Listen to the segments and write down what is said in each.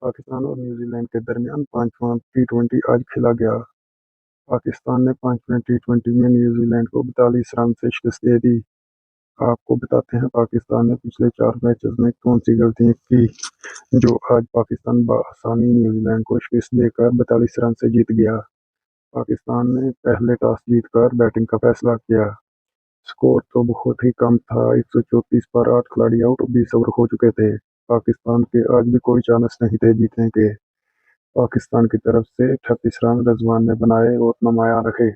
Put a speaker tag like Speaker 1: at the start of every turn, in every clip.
Speaker 1: पाकिस्तान और न्यूजीलैंड के दरमियान पांचवा टी20 आज खेला गया। पाकिस्तान ने पांचवें टी20 में न्यूजीलैंड को 42 रन से शिकस्त दे दी। आपको बताते हैं पाकिस्तान ने पिछले 4 मैचेस में कौन सी गलतियां की जो आज पाकिस्तान बआसानी न्यूजीलैंड को शिकस्त देकर 42 रन से जीत गया। पाकिस्तान ने पहले टॉस जीतकर बैटिंग का फैसला किया। स्कोर तो बहुत ही कम था, 134 पर 8 खिलाड़ी आउट, 20 ओवर हो चुके थे। पाकिस्तान के आज भी कोई चांस नहीं थे जीतने के। पाकिस्तान की तरफ से 38 रन रजवान ने बनाए और नुमायां रखे।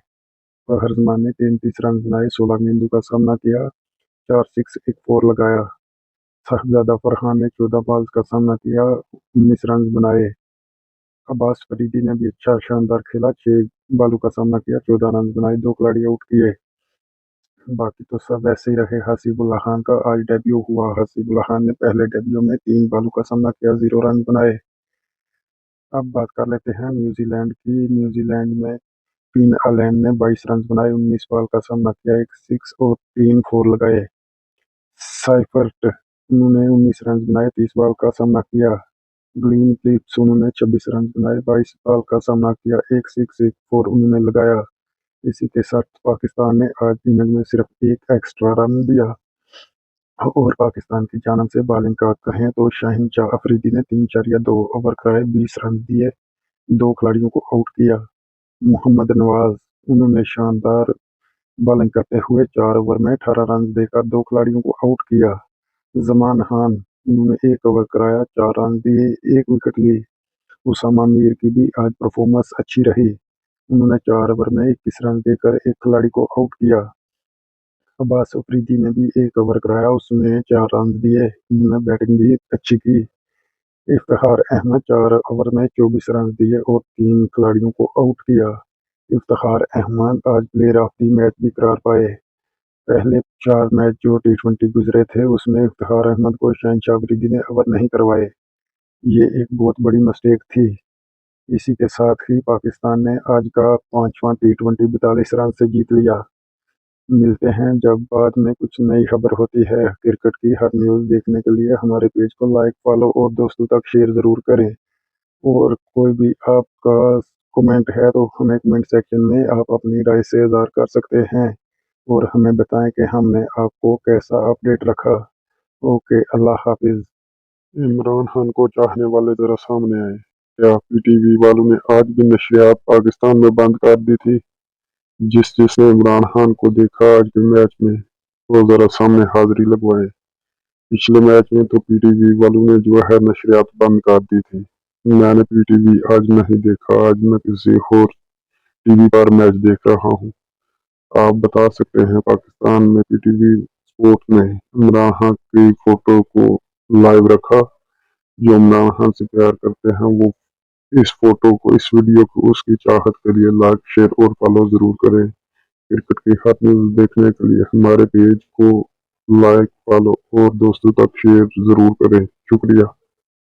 Speaker 1: फहरजमान ने 33 रन बनाए, 16 गेंदों का सामना किया, 4 सिक्स 1 4 लगाया। साहिबजादा फरहान ने 14 बॉल्स का सामना किया, 19 रन बनाए। अब्बास फरीदी ने भी अच्छा शानदार खेला, 6 बॉलों का सामना किया, 14 रन बनाए, 2 खिलाड़ी आउट किए। बाकी तो सब वैसे ही रहे। हसीबुल्लाह खान का आज डेब्यू हुआ। हसीबुल्लाह खान ने पहले डेब्यू में 3 बॉलों का सामना किया, 0 रन बनाए। अब बात कर लेते हैं न्यूजीलैंड की। न्यूजीलैंड में फिन एलन ने 22 रन बनाए, 19 बॉल का सामना किया, 1 सिक्स और 3 4 लगाए। साइफर्ट उन्होंने 19 रन बनाए, 30 बॉल का सामना किया। ग्लीन फिलिप्स उन्होंने 26 रन बनाए, 22 बॉल का सामना किया, 1 सिक्स 1 4 उन्होंने लगाया। इसी के साथ पाकिस्तान ने आज इनिंग में सिर्फ 1 एक्स्ट्रा रन दिया। और पाकिस्तान की जानिब से बॉलिंग का कहें तो शाहीन शाह अफरीदी ने 3 4 या 2 ओवर कराए, 20 रन दिए, 2 खिलाड़ियों को आउट किया। मोहम्मद नवाज उन्होंने शानदार बॉलिंग करते हुए 4 ओवर में 18 रन देकर 2 खिलाड़ियों को आउट किया। जमान खान उन्होंने 1 ओवर कराया, 4 रन दिए, 1 विकेट ली। उसामा मीर की भी आज परफॉर्मेंस अच्छी रही। उन्होंने 4 ओवर में 21 रन देकर 1 खिलाड़ी को आउट किया। अब्बास अफरीदी ने भी 1 ओवर कराया, उसमें 4 रन दिए। उन्होंने बैटिंग भी अच्छी की। इफ्तिखार अहमद 4 ओवर में 24 रन दिए और 3 खिलाड़ियों को आउट किया। इफ्तिखार अहमद आज प्लेयर ऑफ द मैच भी करार पाए। पहले 4 मैच जो टी20 गुजरे थे उसमें इफ्तिखार अहमद को शाहीन शाह अफरीदी ने ओवर नहीं करवाए। ये एक बहुत बड़ी मिस्टेक थी। इसी के साथ ही पाकिस्तान ने आज का 5वां टी20 42 रन से जीत लिया। मिलते हैं जब बाद में कुछ नई खबर होती है। क्रिकेट की हर न्यूज़ देखने के लिए हमारे पेज को लाइक, फॉलो और दोस्तों तक शेयर ज़रूर करें। और कोई भी आपका कमेंट है तो हमें कमेंट सेक्शन में आप अपनी राय से इज़हार कर सकते हैं और हमें बताएं कि हमने आपको कैसा अपडेट रखा। ओके, अल्लाह हाफिज़। इमरान खान को चाहने वाले ज़रा सामने आए। क्या पीटीवी वालों ने आज भी नशरियात पाकिस्तान में बंद कर दी थी? जिसने इमरान खान को देखा आज के मैच में वो ज़रा सामने हाजिरी लगवाए। पिछले मैच में तो पीटीवी वालों ने जो है नशरियात बंद कर दी थी। मैंने पीटीवी आज नहीं देखा, आज मैं किसी और टीवी पर मैच देख रहा हूँ। आप बता सकते हैं पाकिस्तान में पीटीवी स्पोर्ट ने इमरान खान की फोटो को लाइव रखा। जो इमरान खान से प्यार करते हैं वो इस फोटो को, इस वीडियो को उसकी चाहत के लिए लाइक, शेयर और फॉलो जरूर करें। क्रिकेट की हर न्यूज़ देखने के लिए हमारे पेज को लाइक, फॉलो और दोस्तों तक शेयर जरूर करें। शुक्रिया।